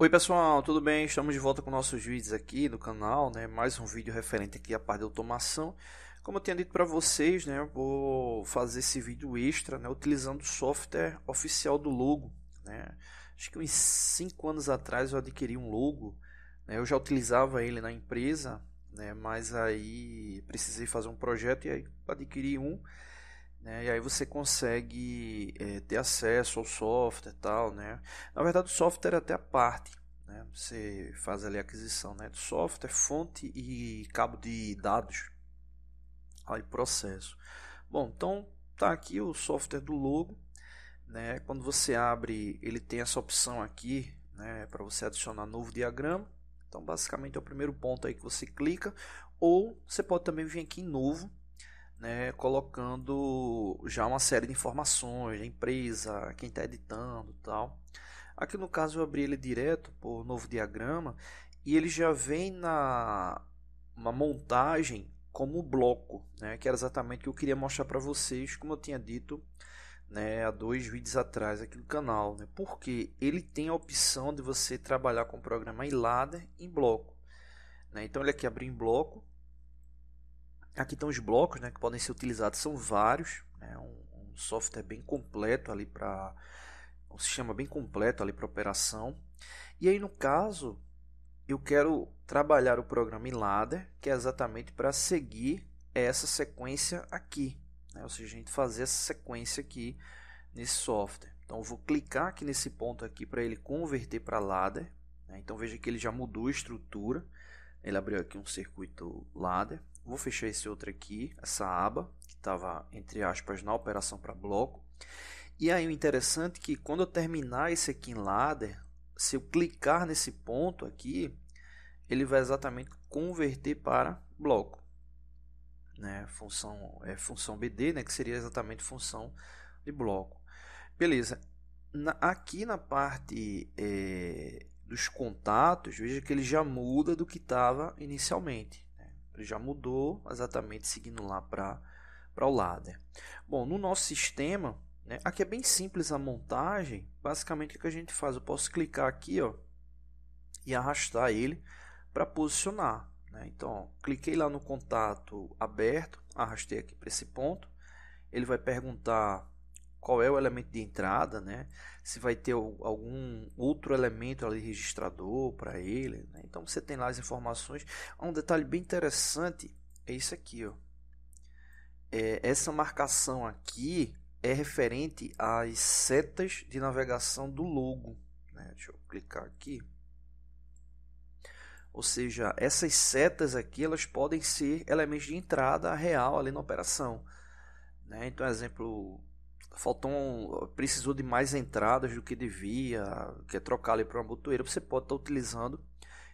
Oi pessoal, tudo bem? Estamos de volta com nossos vídeos aqui no canal, né? Mais um vídeo referente aqui à parte de automação. Como eu tinha dito para vocês, né? Eu vou fazer esse vídeo extra, né? Utilizando o software oficial do Logo, né? Acho que uns 5 anos atrás eu adquiri um Logo, né? Eu já utilizava ele na empresa, né? Mas aí precisei fazer um projeto e aí adquiri um, né? E aí você consegue ter acesso ao software e tal, né? Na verdade, o software é até a parte, né? Você faz ali a aquisição, né, do software, fonte e cabo de dados, aí processo. Bom, então tá aqui o software do Logo, né? Quando você abre, ele tem essa opção aqui, né, para você adicionar novo diagrama. Então, basicamente é o primeiro ponto aí que você clica, ou você pode também vir aqui em novo, né, colocando já uma série de informações da empresa, quem está editando, tal. Aqui no caso eu abri ele direto por novo diagrama e ele já vem na uma montagem como bloco, né, que era exatamente o que eu queria mostrar para vocês, como eu tinha dito, né, há 2 vídeos atrás aqui no canal, né, porque ele tem a opção de você trabalhar com o programa iLadder em bloco, né, então ele aqui abriu em bloco. Aqui estão os blocos, né, que podem ser utilizados, são vários, né, um software bem completo ali para um sistema bem completo ali para operação. E aí no caso eu quero trabalhar o programa em ladder, que é exatamente para seguir essa sequência aqui, né, ou seja, a gente fazer essa sequência aqui nesse software. Então eu vou clicar aqui nesse ponto aqui para ele converter para ladder, né, então veja que ele já mudou a estrutura. Ele abriu aqui um circuito ladder. Vou fechar esse outro aqui, essa aba que estava entre aspas na operação para bloco. E aí o interessante é que quando eu terminar esse aqui em ladder, se eu clicar nesse ponto aqui, ele vai exatamente converter para bloco, né? Função BD, né? Que seria exatamente função de bloco. Beleza. Aqui na parte dos contatos, veja que ele já muda do que estava inicialmente, né? Ele já mudou exatamente seguindo lá para o ladder. Bom, no nosso sistema, né, aqui é bem simples a montagem. Basicamente o que a gente faz? Eu posso clicar aqui, ó, e arrastar ele para posicionar, né? Então, ó, cliquei lá no contato aberto, arrastei aqui para esse ponto. Ele vai perguntar qual é o elemento de entrada, né? Se vai ter algum outro elemento ali registrador para ele, né? Então você tem lá as informações. Um detalhe bem interessante é isso aqui, ó. Essa marcação aqui é referente às setas de navegação do logo, né? Deixa eu clicar aqui. Ou seja, essas setas aqui elas podem ser elementos de entrada real ali na operação, né? Então, exemplo, precisou de mais entradas do que devia, quer trocar ali para uma botoeira, você pode estar utilizando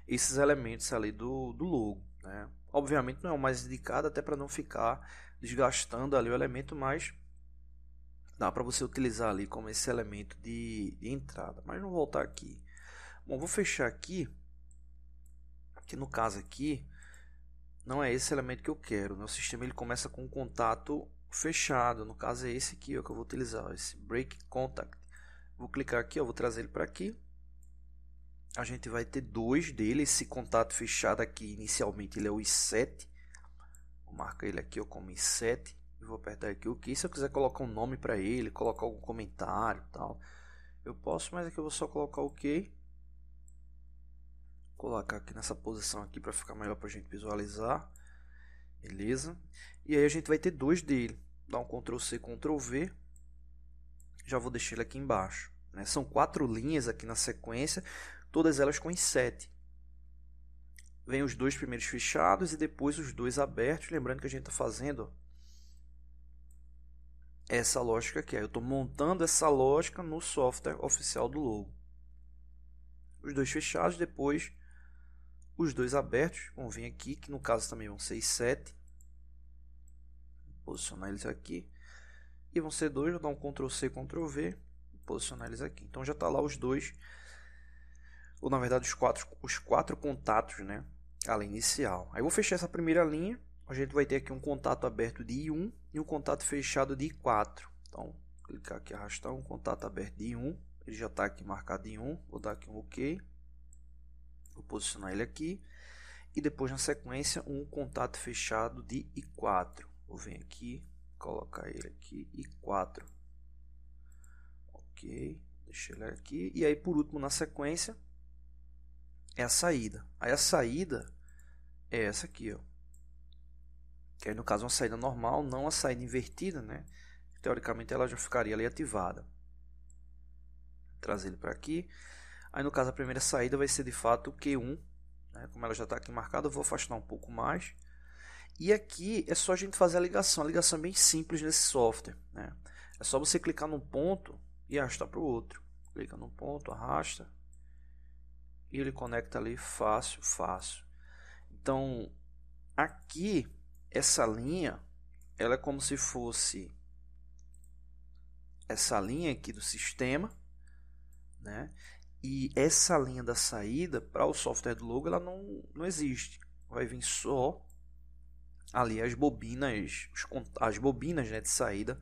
esses elementos ali do logo, né? Obviamente não é o mais indicado, até para não ficar desgastando ali o elemento, mas dá para você utilizar ali como esse elemento de entrada. Mas vamos voltar aqui. Bom, vou fechar aqui, que no caso aqui não é esse elemento que eu quero, né? O sistema ele começa com um contato fechado, no caso é esse aqui, ó, que eu vou utilizar, esse break contact. Vou clicar aqui, ó, vou trazer ele para aqui. A gente vai ter dois dele, esse contato fechado aqui inicialmente ele é o I7. Vou marcar ele aqui, ó, como I7 e vou apertar aqui o OK. Se eu quiser colocar um nome para ele, colocar algum comentário, tal, eu posso, mas aqui eu vou só colocar OK. Colocar aqui nessa posição aqui para ficar melhor para a gente visualizar. Beleza? E aí a gente vai ter dois dele. Dá um Ctrl C, Ctrl V. Já vou deixar ele aqui embaixo, né? São 4 linhas aqui na sequência, todas elas com I7. Vem os dois primeiros fechados e depois os dois abertos. Lembrando que a gente está fazendo essa lógica aqui. Eu estou montando essa lógica no software oficial do Logo. Os dois fechados, depois os dois abertos vão vir aqui, que no caso também vão ser I7. Posicionar eles aqui. E vão ser dois, vou dar um Ctrl C, Ctrl V, posicionar eles aqui. Então já está lá os dois, ou na verdade os quatro contatos, né? A linha inicial. Aí eu vou fechar essa primeira linha, a gente vai ter aqui um contato aberto de I1 e um contato fechado de I4. Então, clicar aqui, arrastar um contato aberto de I1, ele já está aqui marcado em I1, vou dar aqui um OK. Vou posicionar ele aqui. E depois na sequência um contato fechado de I4. Vou vir aqui, colocar ele aqui, I4. Ok, deixa ele aqui. E aí por último na sequência é a saída. Aí a saída é essa aqui, ó. Que aí no caso é uma saída normal, não a saída invertida, né? Teoricamente ela já ficaria ali ativada. Vou trazer ele para aqui. Aí no caso a primeira saída vai ser de fato o Q1. Como ela já está aqui marcada, eu vou afastar um pouco mais. E aqui é só a gente fazer a ligação é bem simples nesse software. Né? É só você clicar num ponto e arrastar para o outro. Clica num ponto, arrasta. E ele conecta ali fácil, fácil. Então, aqui, essa linha, ela é como se fosse essa linha aqui do sistema, né? E essa linha da saída para o software do logo ela não existe. Vai vir só ali as bobinas, né, de saída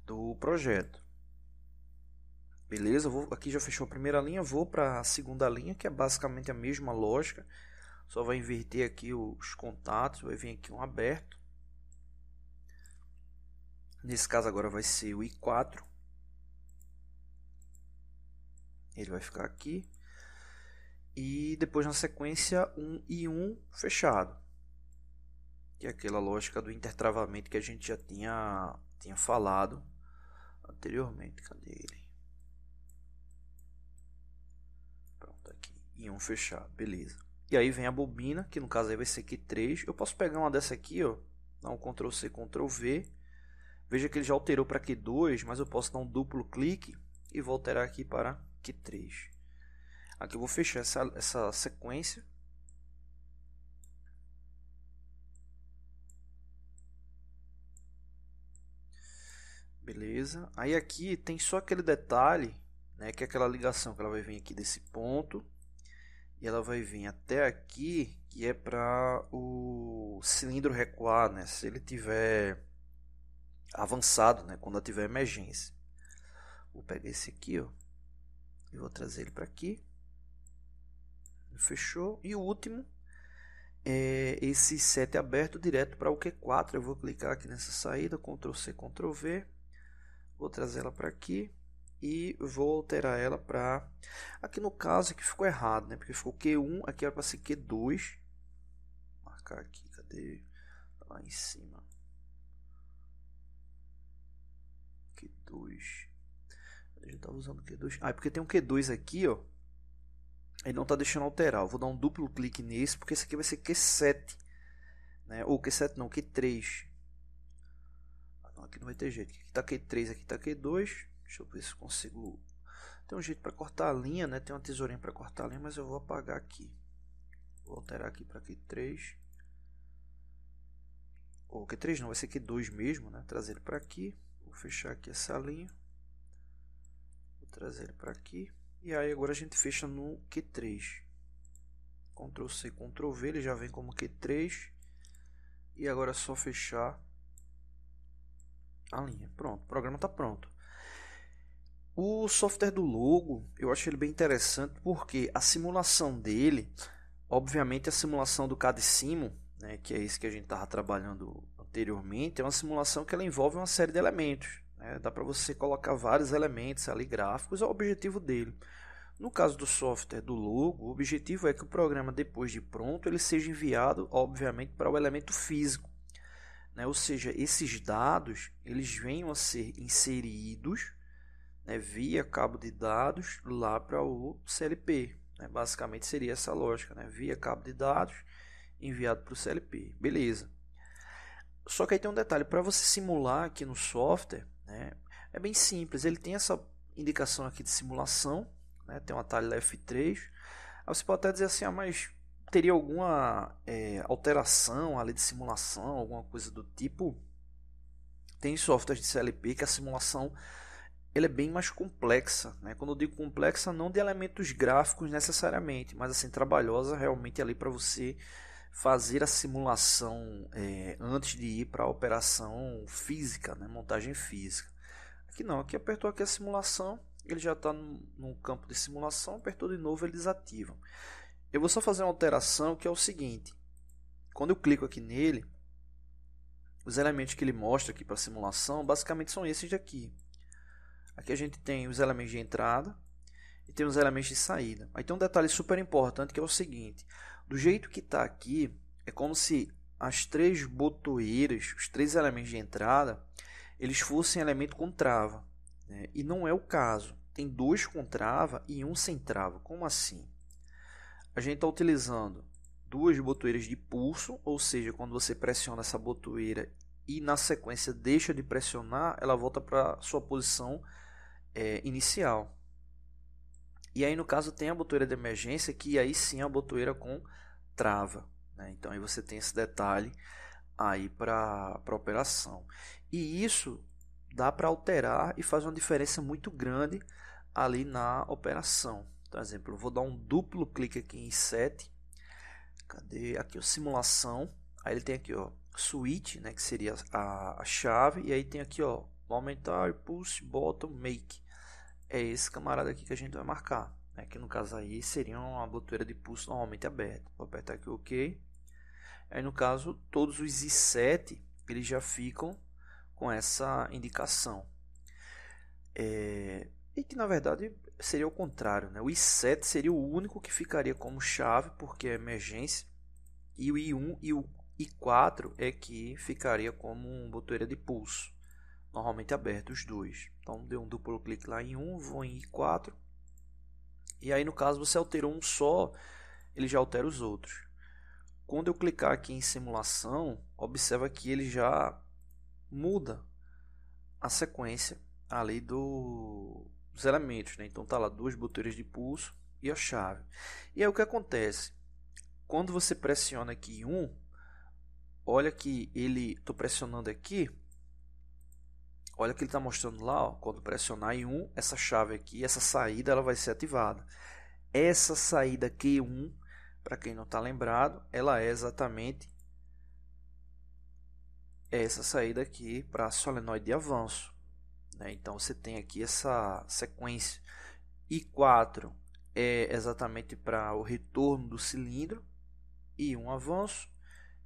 do projeto. Beleza? Aqui já fechou a primeira linha, vou para a segunda linha, que é basicamente a mesma lógica. Só vai inverter aqui os contatos, vai vir aqui um aberto. Nesse caso agora vai ser o I4. Ele vai ficar aqui. E depois na sequência um I1 fechado. Que é aquela lógica do intertravamento que a gente já tinha falado anteriormente. Cadê ele? Pronto, aqui. I1 fechado, beleza. E aí vem a bobina, que no caso aí vai ser Q3. Eu posso pegar uma dessa aqui, ó. Dar um Ctrl C, Ctrl V. Veja que ele já alterou para Q2, mas eu posso dar um duplo clique e vou alterar aqui para Q3. Aqui eu vou fechar essa sequência. Beleza. Aí aqui tem só aquele detalhe, né, que é aquela ligação que ela vai vir aqui desse ponto. E ela vai vir até aqui, que é para o cilindro recuar, né, se ele tiver avançado, né, quando tiver emergência. Vou pegar esse aqui, ó, e vou trazer ele para aqui. Fechou. E o último é esse set aberto direto para o Q4. Eu vou clicar aqui nessa saída, Ctrl C, Ctrl V. Vou trazer ela para aqui e vou alterar ela para... Aqui no caso aqui ficou errado, né? Porque ficou Q1, aqui era para ser Q2. Vou marcar aqui, cadê? Lá em cima. Q2. A gente estava usando Q2. Ah, é porque tem um Q2 aqui, ó. Ele não está deixando alterar. Eu vou dar um duplo clique nesse, porque esse aqui vai ser Q7. Né? Ou Q7 não, Q3. Não, aqui não vai ter jeito. Aqui está Q3, aqui está Q2. Deixa eu ver se consigo... Tem um jeito para cortar a linha, né? Tem uma tesourinha para cortar a linha, mas eu vou apagar aqui. Vou alterar aqui para Q3. Ou Q3 não, vai ser Q2 mesmo, né? Trazer ele para aqui. Vou fechar aqui essa linha. Vou trazer ele para aqui. E aí agora a gente fecha no Q3. Ctrl C, Ctrl V, ele já vem como Q3. E agora é só fechar a linha. Pronto, o programa está pronto. O software do logo, eu acho ele bem interessante porque a simulação dele, obviamente a simulação do CAD-Simo, né, que é isso que a gente estava trabalhando anteriormente, é uma simulação que ela envolve uma série de elementos. Dá para você colocar vários elementos ali gráficos, é o objetivo dele. No caso do software do logo, o objetivo é que o programa, depois de pronto, ele seja enviado, obviamente, para o elemento físico. Ou seja, esses dados eles venham a ser inseridos, né, via cabo de dados lá para o CLP. Basicamente seria essa lógica, né? Via cabo de dados enviado para o CLP. Beleza. Só que aí tem um detalhe, para você simular aqui no software, né, é bem simples. Ele tem essa indicação aqui de simulação, né, tem um atalho F3. Aí você pode até dizer assim, mas teria alguma alteração ali de simulação, alguma coisa do tipo? Tem softwares de CLP que a simulação ele é bem mais complexa, né? Quando eu digo complexa, não de elementos gráficos necessariamente, mas assim trabalhosa realmente ali para você fazer a simulação antes de ir para a operação física, né? Montagem física. Aqui não, aqui apertou aqui a simulação, ele já está no campo de simulação, apertou de novo, ele desativa. Eu vou só fazer uma alteração que é o seguinte. Quando eu clico aqui nele, os elementos que ele mostra aqui para a simulação basicamente são esses daqui. Aqui a gente tem os elementos de entrada e tem os elementos de saída. Aí tem um detalhe super importante que é o seguinte. Do jeito que está aqui, é como se as três botoeiras, os três elementos de entrada, eles fossem elemento com trava, né? E não é o caso. Tem dois com trava e um sem trava. Como assim? A gente está utilizando duas botoeiras de pulso, ou seja, quando você pressiona essa botoeira e na sequência deixa de pressionar, ela volta para sua posição inicial. E aí no caso tem a botoeira de emergência, que aí sim é a botoeira com trava, né? Então aí você tem esse detalhe aí para a operação. E isso dá para alterar e faz uma diferença muito grande ali na operação. Por exemplo, eu vou dar um duplo clique aqui em set. Cadê? Aqui o simulação. Aí ele tem aqui, ó, switch, né, que seria a chave. E aí tem aqui, ó, aumentar, pulse, bottom, make. É esse camarada aqui que a gente vai marcar, né? Que no caso aí seria uma botoeira de pulso normalmente aberta. Vou apertar aqui OK. Aí no caso todos os i7 eles já ficam com essa indicação. E que na verdade seria o contrário, né? O i7 seria o único que ficaria como chave porque é emergência, e o i1 e o i4 é que ficaria como botoeira de pulso, normalmente aberto os dois. Então deu um duplo clique lá em 1, vou em i4, e aí no caso você alterou um só, ele já altera os outros. Quando eu clicar aqui em simulação, observa que ele já muda a sequência ali dos elementos, né? Então tá lá duas botoeiras de pulso e a chave. E aí o que acontece? Quando você pressiona aqui um, olha que ele, estou pressionando aqui, olha que ele está mostrando lá, ó, quando pressionar em 1, essa chave aqui, essa saída, ela vai ser ativada. Essa saída Q1, para quem não está lembrado, ela é exatamente essa saída aqui para solenoide de avanço, né? Então você tem aqui essa sequência. I4 é exatamente para o retorno do cilindro, I1 avanço,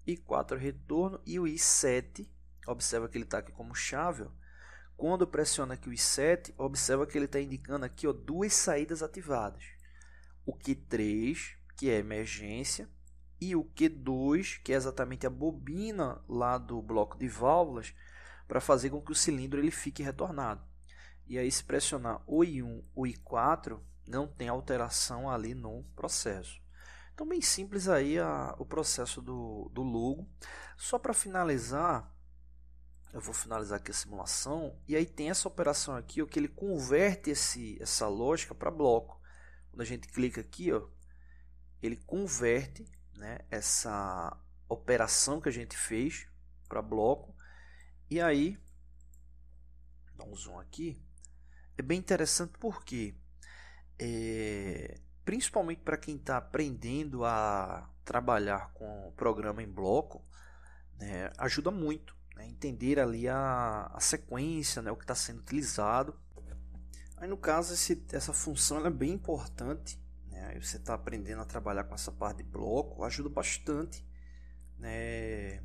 I4 retorno, e o I7, observa que ele está aqui como chave, ó. Quando pressiona aqui o I7, observa que ele está indicando aqui, ó, duas saídas ativadas. O Q3, que é emergência, e o Q2, que é exatamente a bobina lá do bloco de válvulas, para fazer com que o cilindro ele fique retornado. E aí se pressionar o I1 ou I4, não tem alteração ali no processo. Então bem simples aí o processo do logo. Só para finalizar, eu vou finalizar aqui a simulação, e aí tem essa operação aqui, ó, que ele converte essa lógica para bloco. Quando a gente clica aqui, ó, ele converte, né, essa operação que a gente fez para bloco. E aí, dá um zoom aqui, é bem interessante porque, principalmente para quem está aprendendo a trabalhar com programa em bloco, né, ajuda muito, né, entender ali a sequência, né, o que está sendo utilizado. Aí no caso essa função ela é bem importante, né, aí você está aprendendo a trabalhar com essa parte de bloco, ajuda bastante, né,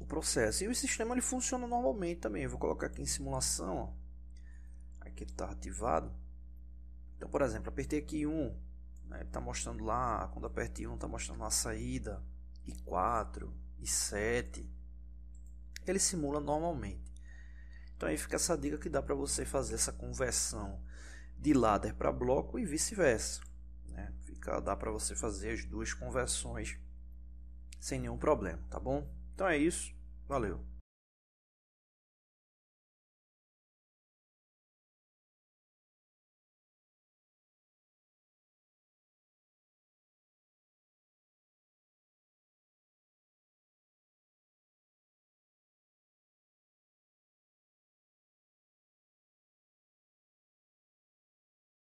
o processo. E o sistema ele funciona normalmente também. Eu vou colocar aqui em simulação, ó. Aqui está ativado. Então, por exemplo, apertei aqui 1, né, ele está mostrando lá, quando apertei 1 está mostrando a saída, I4, I7, ele simula normalmente. Então aí fica essa dica que dá para você fazer essa conversão de ladder para bloco e vice-versa, né? Dá para você fazer as duas conversões sem nenhum problema, tá bom? Então é isso, valeu!